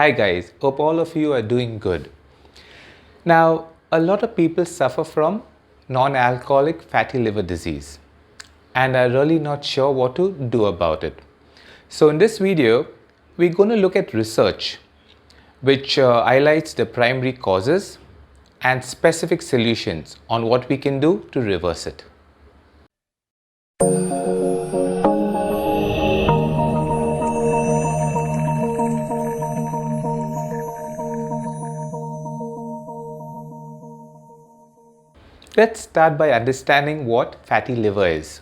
Hi guys, hope all of you are doing good. Now, a lot of people suffer from non-alcoholic fatty liver disease and are really not sure what to do about it. So in this video, we're going to look at research which highlights the primary causes and specific solutions on what we can do to reverse it. Let's start by understanding what fatty liver is.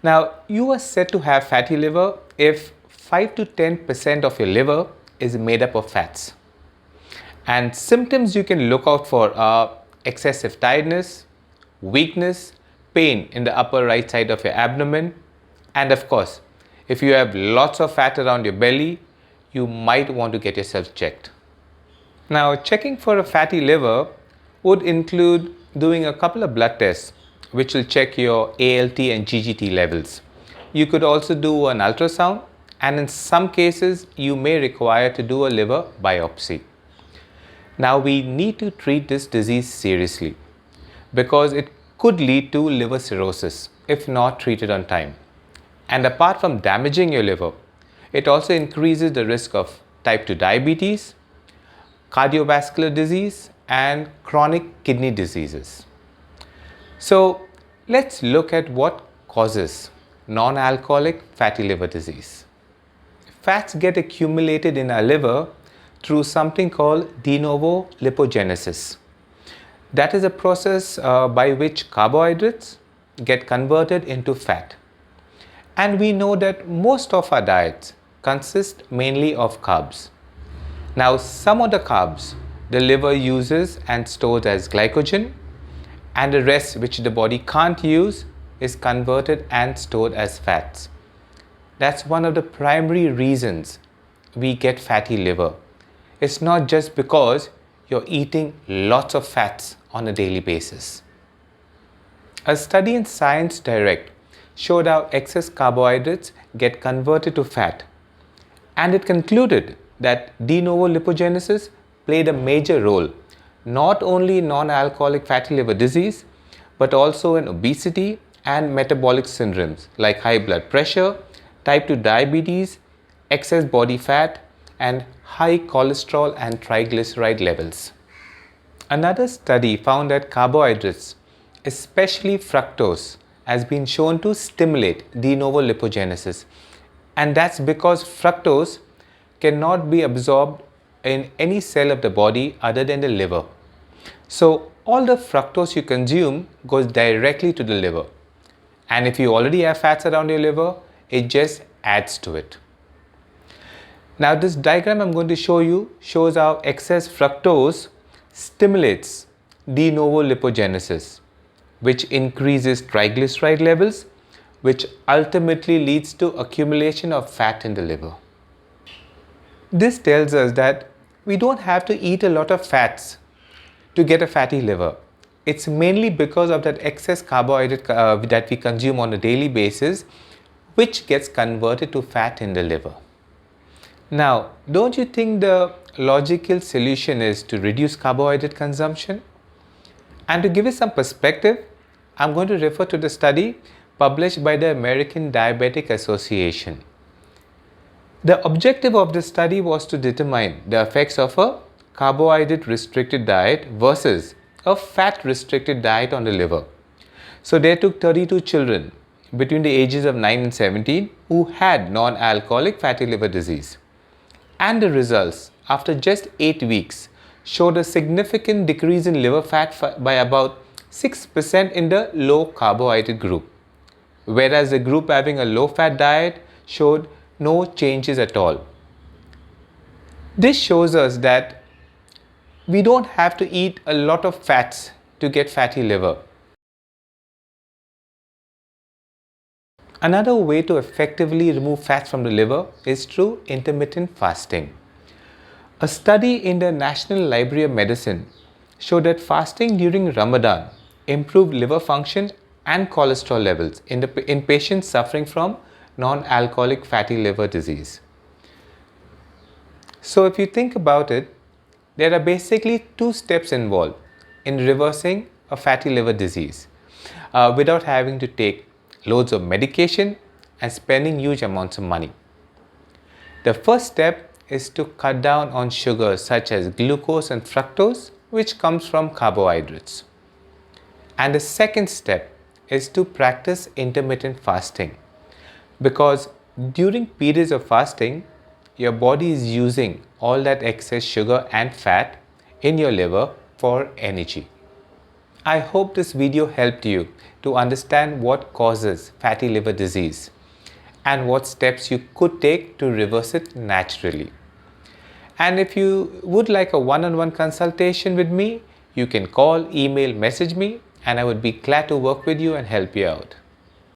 Now, you are said to have fatty liver if 5 to 10% of your liver is made up of fats. And symptoms you can look out for are excessive tiredness, weakness, pain in the upper right side of your abdomen, and of course, if you have lots of fat around your belly, you might want to get yourself checked. Now, checking for a fatty liver would include doing a couple of blood tests which will check your ALT and GGT levels. You could also do an ultrasound, and in some cases you may require to do a liver biopsy. Now, we need to treat this disease seriously because it could lead to liver cirrhosis if not treated on time. And apart from damaging your liver, it also increases the risk of type 2 diabetes, cardiovascular disease, and chronic kidney diseases. So let's look at what causes non-alcoholic fatty liver disease. Fats get accumulated in our liver through something called de novo lipogenesis. That is a process by which carbohydrates get converted into fat. And we know that most of our diets consist mainly of carbs. Now, some of the carbs the liver uses and stores as glycogen, and the rest which the body can't use is converted and stored as fats. That's one of the primary reasons we get fatty liver. It's not just because you're eating lots of fats on a daily basis. A study in Science Direct showed how excess carbohydrates get converted to fat, and it concluded that de novo lipogenesis played a major role not only in non-alcoholic fatty liver disease but also in obesity and metabolic syndromes like high blood pressure, type 2 diabetes, excess body fat, and high cholesterol and triglyceride levels. Another study found that carbohydrates, especially fructose, has been shown to stimulate de novo lipogenesis, and that's because fructose cannot be absorbed in any cell of the body other than the liver. So all the fructose you consume goes directly to the liver, and if you already have fats around your liver, it just adds to it. Now, this diagram I'm going to show you shows how excess fructose stimulates de novo lipogenesis, which increases triglyceride levels, which ultimately leads to accumulation of fat in the liver. This tells us that we don't have to eat a lot of fats to get a fatty liver. It's mainly because of that excess carbohydrate that we consume on a daily basis, which gets converted to fat in the liver. Now, don't you think the logical solution is to reduce carbohydrate consumption? And to give you some perspective, I'm going to refer to the study published by the American Diabetic Association. The objective of the study was to determine the effects of a carbohydrate restricted diet versus a fat restricted diet on the liver. So they took 32 children between the ages of 9 and 17 who had non-alcoholic fatty liver disease. And the results after just 8 weeks showed a significant decrease in liver fat by about 6% in the low carbohydrate group, whereas the group having a low fat diet showed no changes at all. This shows us that we don't have to eat a lot of fats to get fatty liver. Another way to effectively remove fats from the liver is through intermittent fasting. A study in the National Library of Medicine showed that fasting during Ramadan improved liver function and cholesterol levels in patients suffering from non-alcoholic fatty liver disease. So if you think about it, there are basically two steps involved in reversing a fatty liver disease without having to take loads of medication and spending huge amounts of money. The first step is to cut down on sugars such as glucose and fructose, which comes from carbohydrates. And the second step is to practice intermittent fasting, because during periods of fasting, your body is using all that excess sugar and fat in your liver for energy. I hope this video helped you to understand what causes fatty liver disease and what steps you could take to reverse it naturally. And if you would like a one-on-one consultation with me, you can call, email, message me, and I would be glad to work with you and help you out.